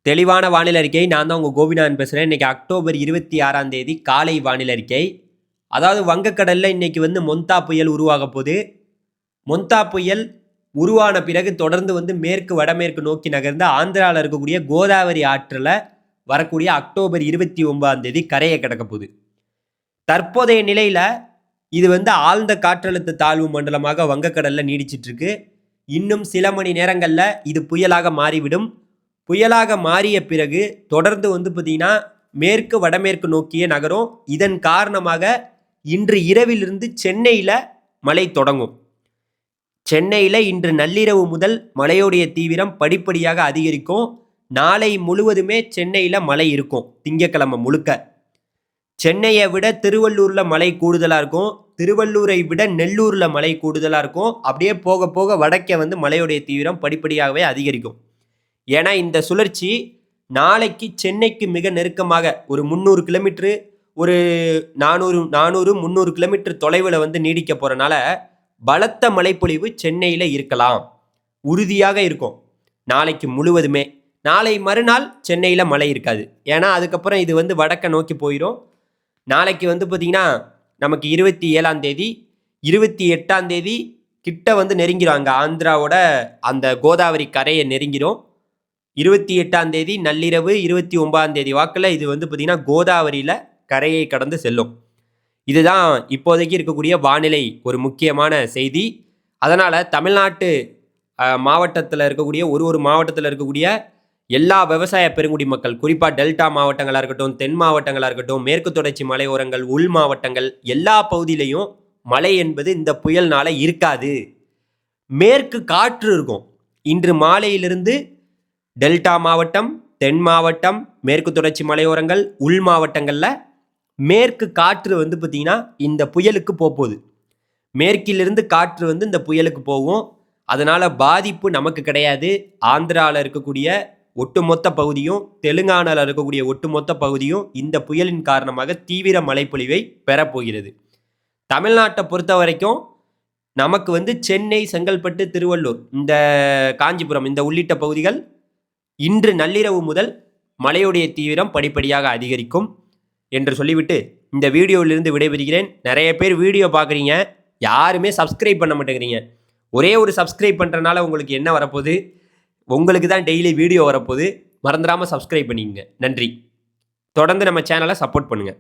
தெளிவான வானிலை அறிக்கை. நான் தான் உங்கள் கோபிநாதன் பேசுகிறேன். இன்றைக்கி அக்டோபர் 26ஆம் தேதி காலை வானிலை அறிக்கை. அதாவது வங்கக்கடலில் இன்றைக்கி மொந்தா புயல் உருவாக போகுது. மொந்தா புயல் உருவான பிறகு தொடர்ந்து மேற்கு வடமேற்கு நோக்கி நகர்ந்து ஆந்திராவில் இருக்கக்கூடிய கோதாவரி ஆற்றில் வரக்கூடிய அக்டோபர் 29ஆம் தேதி கரையை கடக்க போகுது. தற்போதைய நிலையில் இது ஆழ்ந்த காற்றழுத்த தாழ்வு மண்டலமாக வங்கக்கடலில் நீடிச்சிட்ருக்கு. இன்னும் சில மணி நேரங்களில் இது புயலாக மாறிவிடும். புயலாக மாறிய பிறகு தொடர்ந்து பார்த்தீங்கன்னா மேற்கு வடமேற்கு நோக்கிய நகரும். இதன் காரணமாக இன்று இரவிலிருந்து சென்னையில் மழை தொடங்கும். சென்னையில் இன்று நள்ளிரவு முதல் மழையுடைய தீவிரம் படிப்படியாக அதிகரிக்கும். நாளை முழுவதுமே சென்னையில் மழை இருக்கும். திங்கட்கிழமை முழுக்க சென்னையை விட திருவள்ளூரில் மழை கூடுதலாக இருக்கும். திருவள்ளூரை விட நெல்லூரில் மழை கூடுதலாக இருக்கும். அப்படியே போக போக வடக்கே மழையுடைய தீவிரம் படிப்படியாகவே அதிகரிக்கும். ஏன்னா இந்த சுழற்சி நாளைக்கு சென்னைக்கு மிக நெருக்கமாக ஒரு 300 கிலோமீட்டரு, ஒரு 400-300 கிலோமீட்டர் தொலைவில் நீடிக்க போகிறனால பலத்த மழைப்பொழிவு சென்னையில் இருக்கலாம். உறுதியாக இருக்கும் நாளைக்கு முழுவதுமே. நாளை மறுநாள் சென்னையில் மழை இருக்காது. ஏன்னா அதுக்கப்புறம் இது வடக்க நோக்கி போயிடும். நாளைக்கு பார்த்திங்கன்னா நமக்கு 27ஆம் தேதி 28ஆம் தேதி கிட்ட நெருங்கிடும். அங்கே ஆந்திராவோட அந்த கோதாவரி கரையை நெருங்கிடும். 28ஆம் தேதி நள்ளிரவு 29ஆம் தேதி வாக்கில் இது பார்த்திங்கன்னா கோதாவரியில் கரையை கடந்து செல்லும். இதுதான் இப்போதைக்கு இருக்கக்கூடிய வானிலை ஒரு முக்கியமான செய்தி. அதனால் தமிழ்நாட்டு மாவட்டத்தில் இருக்கக்கூடிய ஒரு மாவட்டத்தில் இருக்கக்கூடிய எல்லா விவசாய பெருங்குடி மக்கள், குறிப்பாக டெல்டா மாவட்டங்களாக இருக்கட்டும், தென் மாவட்டங்களாக இருக்கட்டும், மேற்கு தொடர்ச்சி மலையோரங்கள், உள் மாவட்டங்கள், எல்லா பகுதியிலையும் மழை என்பது இந்த புயல்னால இருக்காது. மேற்கு காற்று இருக்கும். இன்று மாலையிலிருந்து டெல்டா மாவட்டம், தென் மாவட்டம், மேற்கு தொடர்ச்சி மலையோரங்கள், உள் மாவட்டங்களில் மேற்கு காற்று பார்த்திங்கன்னா இந்த புயலுக்கு போகுது. மேற்கிலிருந்து காற்று இந்த புயலுக்கு போகும். அதனால் பாதிப்பு நமக்கு கிடையாது. ஆந்திராவில் இருக்கக்கூடிய ஒட்டுமொத்த பகுதியும், தெலுங்கானாவில் இருக்கக்கூடிய ஒட்டுமொத்த பகுதியும் இந்த புயலின் காரணமாக தீவிர மழைப்பொழிவை பெறப்போகிறது. தமிழ்நாட்டை பொறுத்த வரைக்கும் நமக்கு சென்னை, செங்கல்பட்டு, திருவள்ளூர், இந்த காஞ்சிபுரம், இந்த உள்ளிட்ட பகுதிகள் இன்று நள்ளிரவு முதல் மழையுடைய தீவிரம் படிப்படியாக அதிகரிக்கும் என்று சொல்லிவிட்டு இந்த வீடியோவிலிருந்து விடைபெறுகிறேன். நிறைய பேர் வீடியோ பார்க்குறீங்க, யாருமே சப்ஸ்கிரைப் பண்ண மாட்டேங்கிறீங்க. ஒரே ஒரு சப்ஸ்கிரைப் பண்ணுறதுனால உங்களுக்கு என்ன வரப்போகுது? உங்களுக்கு தான் டெய்லி வீடியோ வரப்போகுது. மறந்துடாமல் சப்ஸ்கிரைப் பண்ணிக்கங்க. நன்றி. தொடர்ந்து நம்ம சேனலை சப்போர்ட் பண்ணுங்கள்.